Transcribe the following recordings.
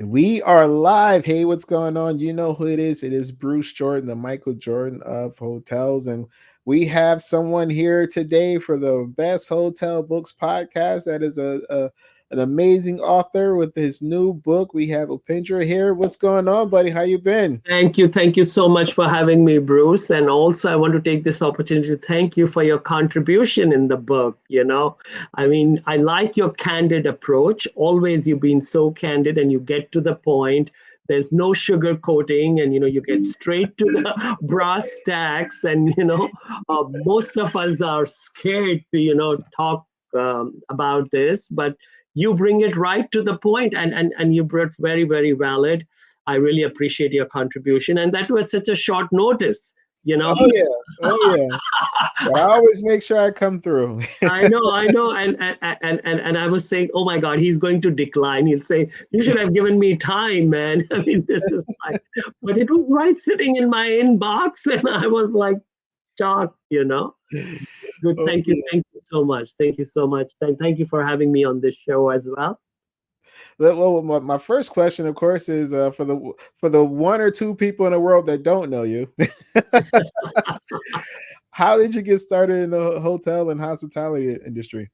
We are live. Hey, what's going on? You know who it is. It is Bruce Jordan, the Michael Jordan of hotels. And we have someone here today for the Best Hotel Books podcast. That is an amazing author with his new book. We have Upendra here. What's going on, buddy? How you been? Thank you. Thank you so much for having me, Bruce. And also, I want to take this opportunity to thank you for your contribution in the book. I mean, I like your candid approach. Always, you've been so candid and you get to the point. There's no sugar coating, and you get straight to the brass tacks. And most of us are scared to talk about this, but you bring it right to the point, and you brought very, very valid. I really appreciate your contribution, and that was such a short notice. You know, Oh yeah. Oh yeah. But I always make sure I come through. I know, and I was saying, oh my God, he's going to decline. He'll say, you should have given me time, man. I mean, this is like, but it was right sitting in my inbox, and I was like shocked. Good, Oh yeah. thank you so much, thank you so much, and thank you for having me on this show as well. Well, my first question, of course, is for the one or two people in the world that don't know you. How did you get started in the hotel and hospitality industry?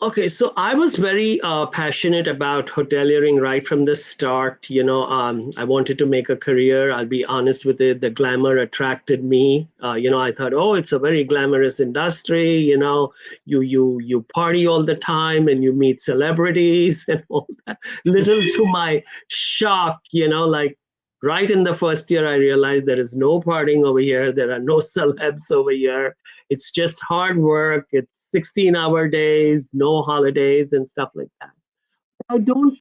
Okay, so I was very passionate about hoteliering right from the start. I wanted to make a career. I'll be honest with it. The glamour attracted me. I thought, oh, it's a very glamorous industry. You party all the time and you meet celebrities and all that. Little to my shock, like right in the first year, I realized there is no partying over here. There are no celebs over here. It's just hard work. It's 16-hour days, no holidays and stuff like that. I don't,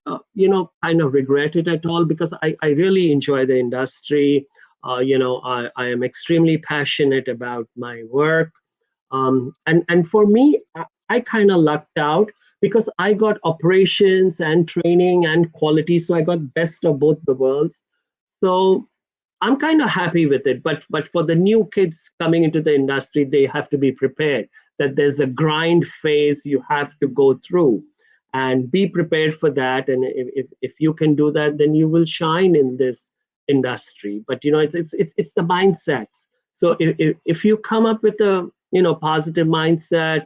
kind of regret it at all because I really enjoy the industry. I am extremely passionate about my work. And for me, I kind of lucked out because I got operations and training and quality. So I got best of both the worlds. So I'm kind of happy with it, but for the new kids coming into the industry, they have to be prepared that there's a grind phase you have to go through, and be prepared for that. And if you can do that, then you will shine in this industry. But it's the mindsets. So if you come up with a positive mindset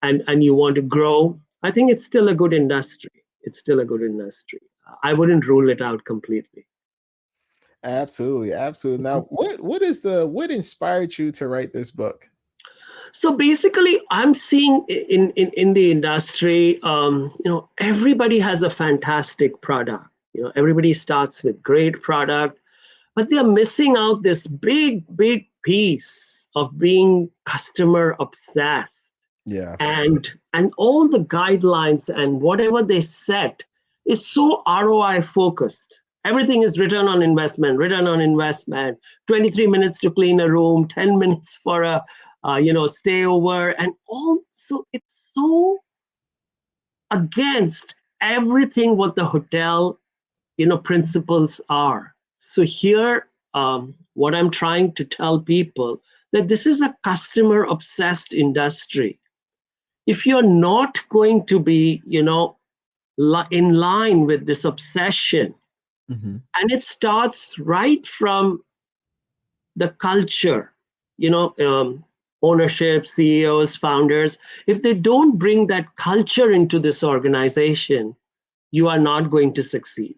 and you want to grow, I think it's still a good industry. It's still a good industry. I wouldn't rule it out completely. Absolutely, absolutely. Now, what inspired you to write this book? So basically, I'm seeing in the industry, everybody has a fantastic product. Everybody starts with great product, but they're missing out this big, big piece of being customer obsessed. Yeah. And all the guidelines and whatever they set is so ROI focused. Everything is return on investment, 23 minutes to clean a room, 10 minutes for a stay over, and also it's so against everything what the hotel principles are. So here, what I'm trying to tell people that this is a customer obsessed industry. If you're not going to be in line with this obsession, Hmm. and it starts right from the culture, you know um, ownership, CEOs, founders, if they don't bring that culture into this organization, you are not going to succeed.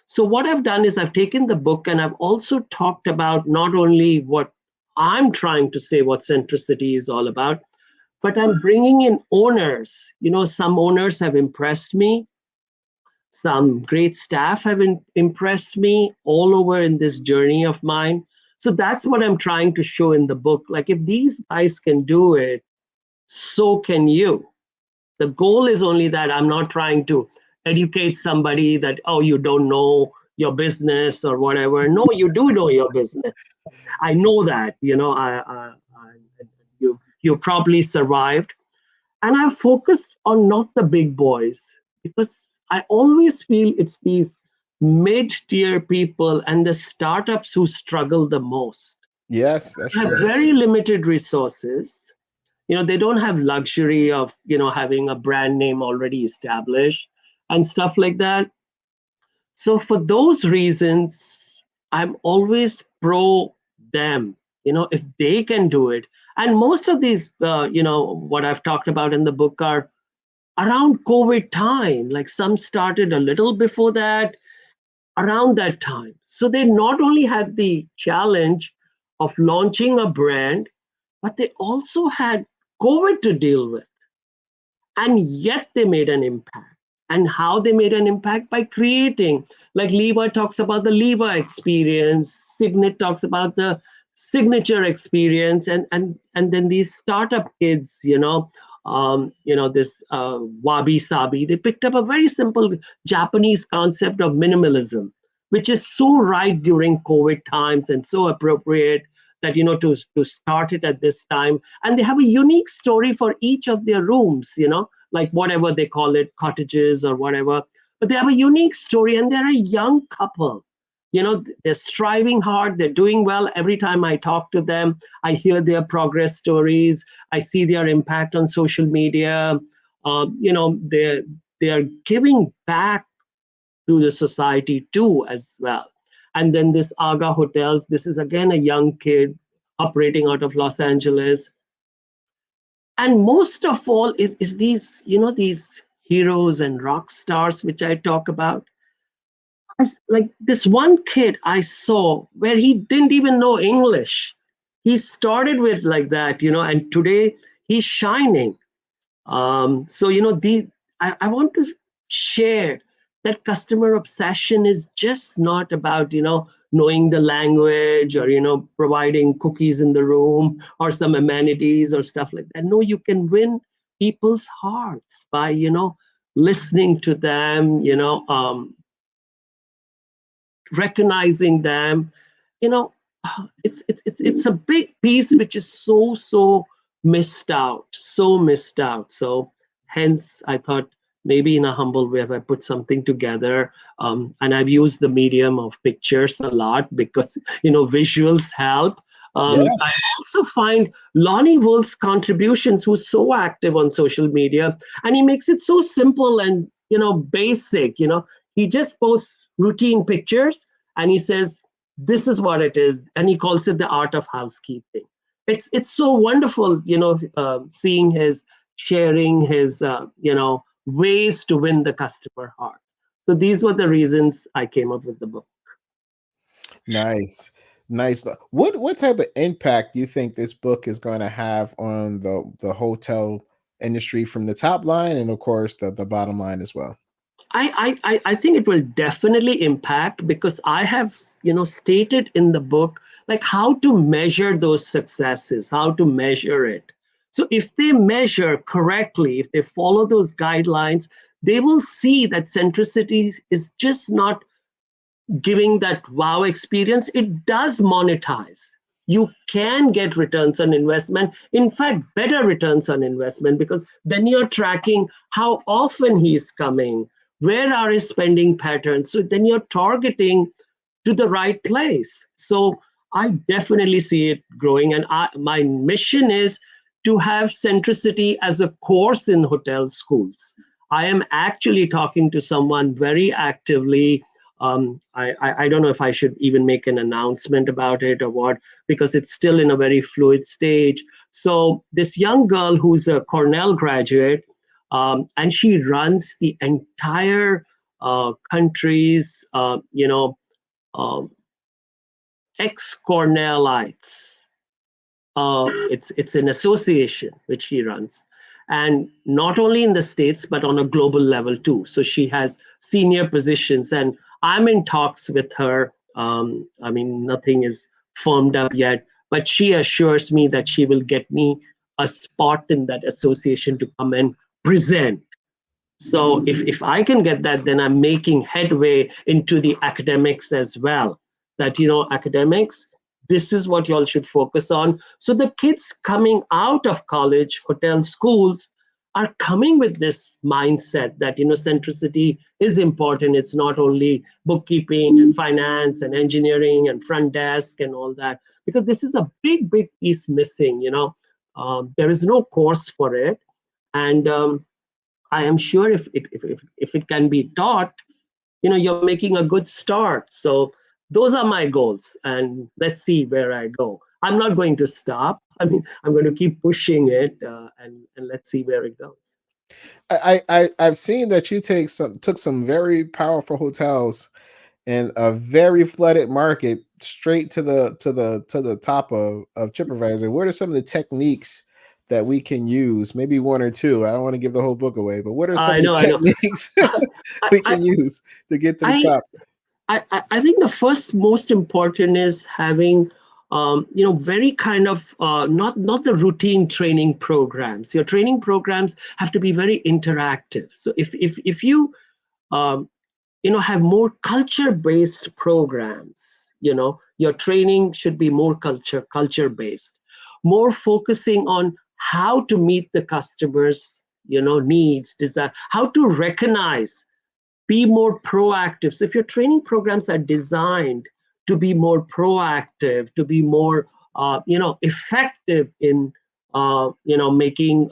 So what I've done is I've taken the book and I've also talked about not only what I'm trying to say, what centricity is all about, but I'm bringing in owners. Some owners have impressed me. Some great staff have impressed me all over in this journey of mine. So that's what I'm trying to show in the book. Like, if these guys can do it, so can you. The goal is only that I'm not trying to educate somebody that, oh, you don't know your business or whatever. No, you do know your business. I know that, you probably survived. And I've focused on not the big boys because I always feel it's these mid-tier people and the startups who struggle the most. Yes, that's They have true. very limited resources. They don't have luxury of having a brand name already established and stuff like that. So for those reasons, I'm always pro them. If they can do it, and most of these, what I've talked about in the book are around COVID time. Like some started a little before that, around that time. So they not only had the challenge of launching a brand, but they also had COVID to deal with. And yet they made an impact. And how they made an impact? By creating, like Levi talks about the Levi experience, Signet talks about the signature experience, and then these startup kids, this wabi sabi, they picked up a very simple Japanese concept of minimalism, which is so right during COVID times and so appropriate that to start it at this time. And they have a unique story for each of their rooms, like whatever they call it, cottages or whatever, but they have a unique story, and they're a young couple. They're striving hard, they're doing well. Every time I talk to them, I hear their progress stories, I see their impact on social media. They're giving back to the society too as well. And then this Aga Hotels, this is again a young kid operating out of Los Angeles. And most of all is these, these heroes and rock stars which I talk about. Like this one kid I saw where he didn't even know English. He started with like that, and today he's shining. So I want to share that customer obsession is just not about knowing the language, or providing cookies in the room or some amenities or stuff like that. No, you can win people's hearts by listening to them, recognizing them. you know it's a big piece which is so missed out. So hence I thought maybe in a humble way if I put something together, and I've used the medium of pictures a lot because visuals help. Yeah. I also find Lonnie Wolf's contributions, who's so active on social media, and he makes it so simple and basic. He just posts routine pictures and he says, this is what it is, and he calls it the art of housekeeping. It's so wonderful, seeing his sharing his ways to win the customer heart. So these were the reasons I came up with the book. Nice. Nice. What type of impact do you think this book is going to have on the hotel industry from the top line and of course the bottom line as well? I think it will definitely impact, because I have stated in the book like how to measure those successes, how to measure it. So if they measure correctly, if they follow those guidelines, they will see that centricity is just not giving that wow experience. It does monetize. You can get returns on investment, in fact better returns on investment, because then you're tracking how often he's coming, where are his spending patterns, so then you're targeting to the right place. So I definitely see it growing, and my mission is to have centricity as a course in hotel schools. I am actually talking to someone very actively. I don't know if I should even make an announcement about it or what, because it's still in a very fluid stage. So this young girl who's a Cornell graduate, and she runs the entire country's, um, ex-Cornellites. It's an association which she runs, and not only in the states but on a global level too. So she has senior positions, and I'm in talks with her. I mean, nothing is firmed up yet, but she assures me that she will get me a spot in that association to come and present. So if I can get that, then I'm making headway into the academics as well. That, academics, this is what y'all should focus on. So the kids coming out of college, hotel schools, are coming with this mindset that, centricity is important. It's not only bookkeeping and finance and engineering and front desk and all that, because this is a big piece missing. There is no course for it. And I am sure if it can be taught, you're making a good start. So those are my goals, and let's see where I go. I'm not going to stop. I mean, I'm going to keep pushing it, and let's see where it goes. I've seen that you took some very powerful hotels in a very flooded market straight to the top of TripAdvisor. What are some of the techniques that we can use? Maybe one or two. I don't want to give the whole book away, but what are some of the I know. techniques I, we I, can use to get to the I, top? I think the first most important is having very kind of not the routine training programs. Your training programs have to be very interactive. So if you um, have more culture based programs, your training should be more culture based, more focusing on how to meet the customers needs, desire, how to recognize, be more proactive. So if your training programs are designed to be more proactive, to be more effective in making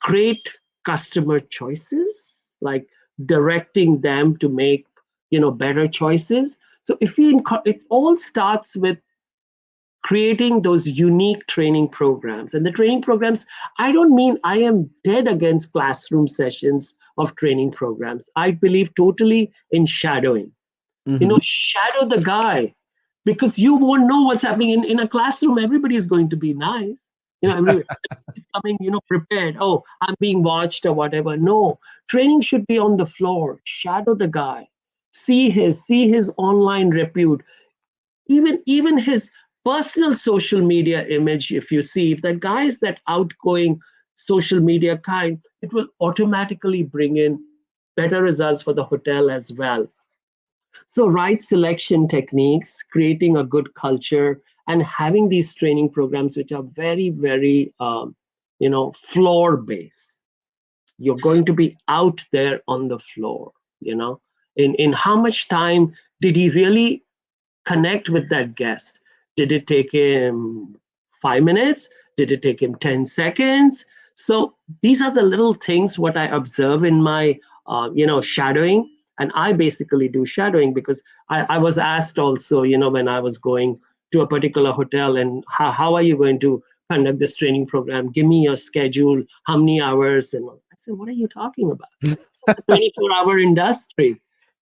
great customer choices, like directing them to make better choices. So if it all starts with creating those unique training programs. And the training programs, I don't mean I am dead against classroom sessions of training programs. I believe totally in shadowing. Hmm. Shadow the guy, because you won't know what's happening in a classroom. Everybody is going to be nice. Everybody is coming, prepared. Oh, I'm being watched or whatever. No, training should be on the floor. Shadow the guy. See his online repute, even his personal social media image. If you see, if that guy is that outgoing social media kind, it will automatically bring in better results for the hotel as well. So right selection techniques, creating a good culture, and having these training programs which are very very floor based. You're going to be out there on the floor, in how much time did he really connect with that guest? Did it take him 5 minutes? Did it take him 10 seconds? So these are the little things what I observe in my, shadowing. And I basically do shadowing because I was asked also, when I was going to a particular hotel, and how are you going to conduct this training program? Give me your schedule, how many hours? And I said, what are you talking about? This is a 24-hour industry.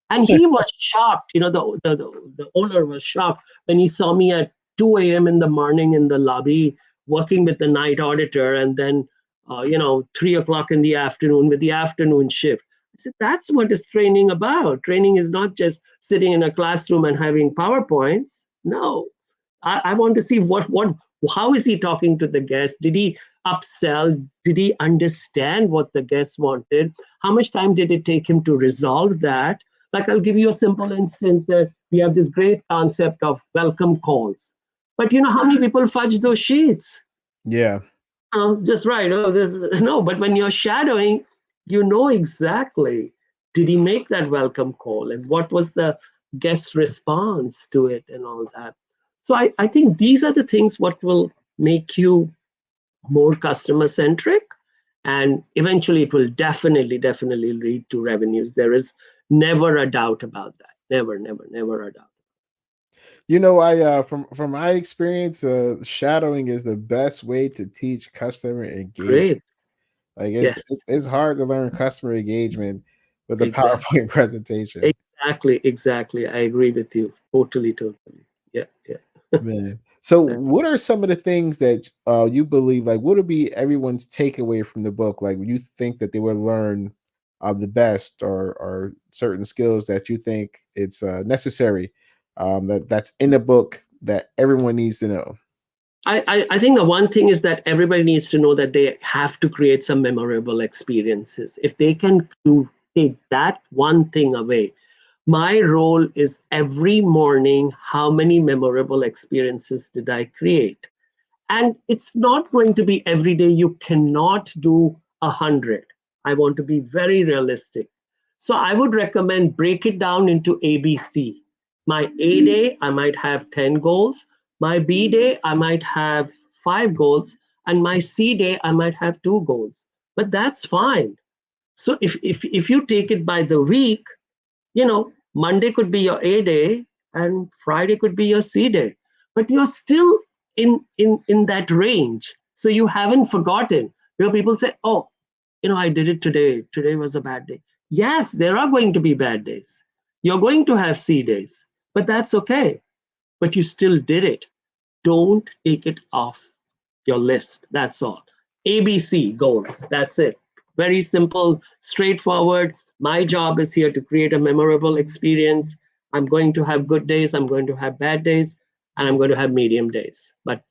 And he was shocked. The owner was shocked when he saw me at 2 a.m. in the morning in the lobby working with the night auditor, and then 3 o'clock in the afternoon with the afternoon shift. I said, that's what is training about. Training is not just sitting in a classroom and having PowerPoints. No, I want to see how is he talking to the guest? Did he upsell? Did he understand what the guest wanted? How much time did it take him to resolve that? Like, I'll give you a simple instance that we have this great concept of welcome calls. But you know how many people fudge those sheets? Yeah. Just right. Oh, this no. But when you're shadowing, you know exactly, did he make that welcome call, and what was the guest response to it, and all that. So I think these are the things what will make you more customer centric, and eventually it will definitely lead to revenues. There is never a doubt about that. Never a doubt. I from my experience, shadowing is the best way to teach customer engagement. Great. Like Yes. it's hard to learn customer engagement with a Exactly. PowerPoint presentation. Exactly. I agree with you. Totally. Yeah. Yeah. Man. So what are some of the things that you believe, like what would be everyone's takeaway from the book? Like you think that they would learn the best, or certain skills that you think it's necessary, that's in the book that everyone needs to know. I think the one thing is that everybody needs to know that they have to create some memorable experiences. If they can take that one thing away, my role is every morning, how many memorable experiences did I create? And it's not going to be every day. You cannot do 100. I want to be very realistic. So I would recommend break it down into ABC. My A day, I might have 10 goals. My B day, I might have 5 goals. And my C day, I might have 2 goals. But that's fine. So if you take it by the week, Monday could be your A day and Friday could be your C day, but you're still in that range. So you haven't forgotten. People say, oh, I did it today. Today was a bad day. Yes, there are going to be bad days. You're going to have C days, but that's okay. But you still did it. Don't take it off your list. That's all. ABC goals. That's it. Very simple, straightforward. My job is here to create a memorable experience. I'm going to have good days, I'm going to have bad days, and I'm going to have medium days. But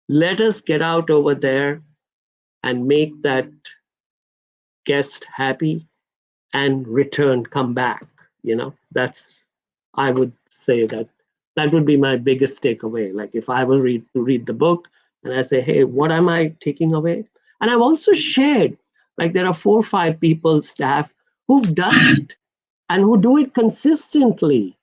let us get out over there and make that guest happy and return, come back. That's, I would say that would be my biggest takeaway. Like if I will read the book and I say, hey, what am I taking away? And I've also shared, like there are 4 or 5 people, staff, who've done it and who do it consistently.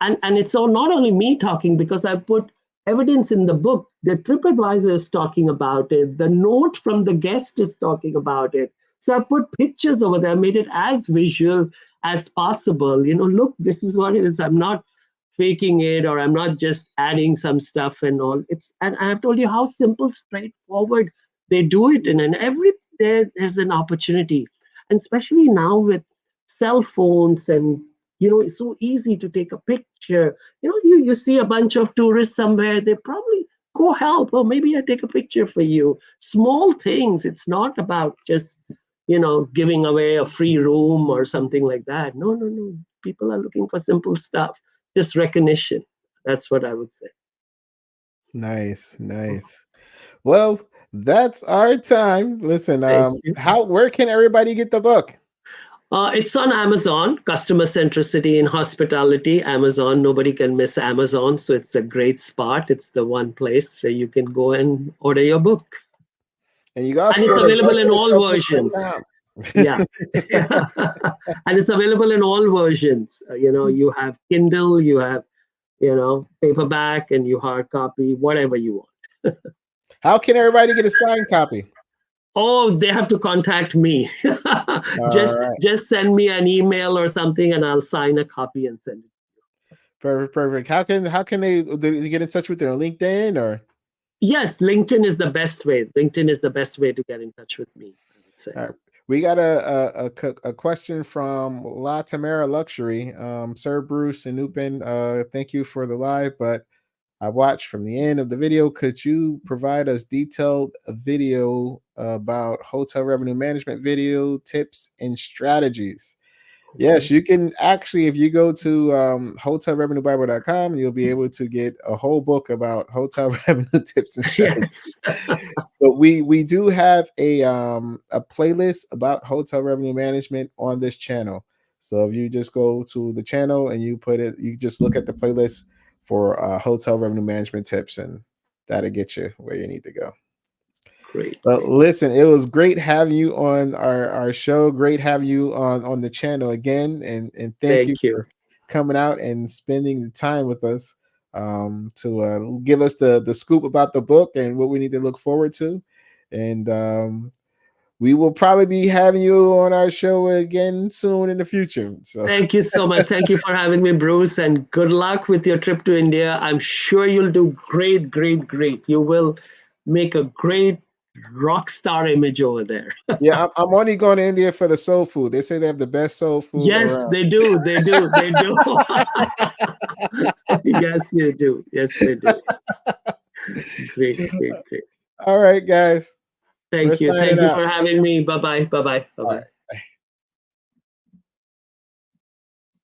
And it's all not only me talking, because I put evidence in the book. The TripAdvisor is talking about it. The note from the guest is talking about it. So I put pictures over there, made it as visual as possible. Look, this is what it is. I'm not faking it, or I'm not just adding some stuff and all. And I've told you how simple, straightforward they do it in, and there's an opportunity. And especially now with cell phones, and it's so easy to take a picture. You see a bunch of tourists somewhere, they probably go help, or maybe I take a picture for you. Small things. It's not about just giving away a free room or something like that. No, no, no. People are looking for simple stuff, just recognition. That's what I would say. Nice, nice. Well, that's our time. Listen, Thank you. where can everybody get the book? It's on Amazon. Customer Centricity in Hospitality, Amazon. Nobody can miss Amazon. So it's a great spot. It's the one place where you can go and order your book. And you And also it's go to available in all versions. bestsellershowbooks.com. Yeah. And it's available in all versions. You have Kindle, you have, paperback, and you hard copy, whatever you want. How can everybody get a signed copy? Oh, they have to contact me. All just right. just send me an email or something, and I'll sign a copy and send it. Perfect, perfect. How can they get in touch with you on LinkedIn or? Yes, LinkedIn is the best way. LinkedIn is the best way to get in touch with me, I would say. All right. We got a question from La Tamara Luxury. Sir Bruce and Upin, thank you for the live, but I watched from the end of the video. Could you provide us detailed video about hotel revenue management video tips and strategies? Yes, Okay. you can actually, if you go to hotelrevenuebible.com, you'll be able to get a whole book about hotel revenue tips and strategies. Yes. But we do have a playlist about hotel revenue management on this channel. So if you just go to the channel and you just look at the playlist for hotel revenue management tips, and that'll get you where you need to go. Great, But great. listen, it was great having you on our show. Great having you on the channel again, and thank you Thank you. for coming out and spending the time with us to give us the scoop about the book and what we need to look forward to. And we will probably be having you on our show again soon in the future. So Thank you so much. Thank you for having me, Bruce, and good luck with your trip to India. I'm sure you'll do great, great, great. You will make a great rock star image over there. yeah, I'm only going to India for the soul food. They say they have the best soul food Yes, around. they do. They do. They do. Yes, they do. Yes, they do. Great, great, great. All right, guys, we're Thank you. signing Thank you out. for having me. Bye bye. Bye bye. Bye All bye. right.